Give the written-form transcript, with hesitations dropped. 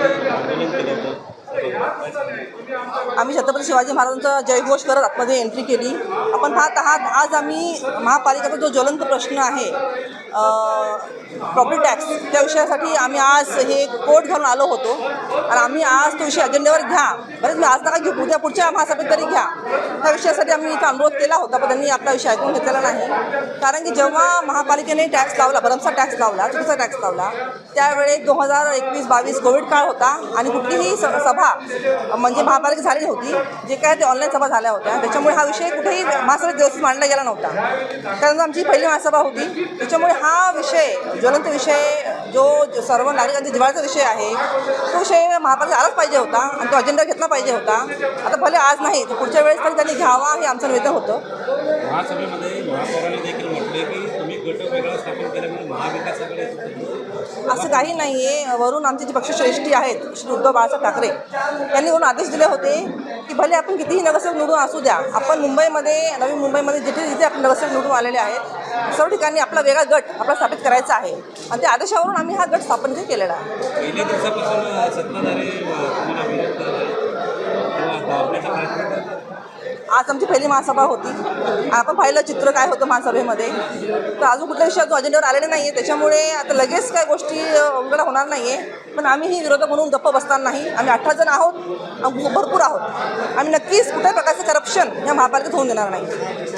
आंदोलन केलं होतं. काय सांगाल? आम्ही छत्रपती शिवाजी महाराजांचा जयघोष करत आतमध्ये एंट्री केली. आपण पाहत आहात आज आम्ही महापालिकेचा जो ज्वलंत प्रश्न आहे प्रॉपर्टी टॅक्स त्या विषयासाठी आम्ही आज हे कोर्ट घालून आलो होतो आणि आम्ही आज तो विषय अजेंड्यावर घ्या बरेच मी आज नका घेऊ उद्या पुढच्या महासभेत तरी घ्या त्या विषयासाठी आम्ही इथं अनुरोध केला होता पण त्यांनी आपला विषय ऐकून घेतलेला नाही. कारण की जेव्हा महापालिकेने टॅक्स लावला भरमसाठ टॅक्स लावला चुकीचा टॅक्स लावला त्यावेळेस 2021-22 कोविड काळ होता आणि कुठलीही सभा म्हणजे महापालिका झाली नव्हती. जे काय ते ऑनलाईन सभा झाल्या होत्या त्याच्यामुळे हा विषय कुठेही महासभेत व्यवस्थित मांडला गेला नव्हता. त्यानंतर आमची पहिली महासभा होती त्याच्यामुळे हा विषय ज्वलंत विषय जो सर्व नागरिकांच्या जिव्हाळ्याचा विषय आहे तो विषय महापालिका आलाच पाहिजे होता आणि तो अजेंडा घेतला पाहिजे होता. आता भले आज नाही तर पुढच्या वेळेस तरी त्यांनी घ्यावा हे आमचं निवेदन होतं. महासभेमध्ये महापौरांनी देखील म्हटले की तुम्ही गट वेगळा स्थापन केल्यामुळे महाविकास आघाडी असं काही नाही आहे. वरून आमचे जे पक्षश्रेष्ठी आहेत श्री उद्धव बाळासाहेब ठाकरे यांनी वरून आदेश दिले होते की भले आपण कितीही नगरसेवक निवडून असू द्या आपण मुंबईमध्ये नवी मुंबईमध्ये जिथे जिथे आपण नगरसेवक निवडून आलेले आहेत सर्व ठिकाणी आपला वेगळा गट आपला स्थापित करायचा आहे आणि त्या आदेशावरून आम्ही हा गट स्थापन केलेला आहे. पहिल्या दिवसापासून सत्ताधारी तुम्हाला विरोध करत आहेत किंवा दाबण्याचा प्रयत्न करत आहेत. आज आमची पहिली महासभा होती आणि आपण पाहिलं चित्र काय होतं महासभेमध्ये तर अजून कुठल्या विषयात जो अजेंड्यावर आलेले नाही आहे त्याच्यामुळे आता लगेच काय गोष्टी उघड होणार नाही आहे. पण आम्ही ही विरोधक म्हणून गप्प बसणार नाही. आम्ही 18 जण आहोत भरपूर आहोत. आम्ही नक्कीच कुठल्याही प्रकारचं करप्शन या महापालिकेत होऊन देणार नाही.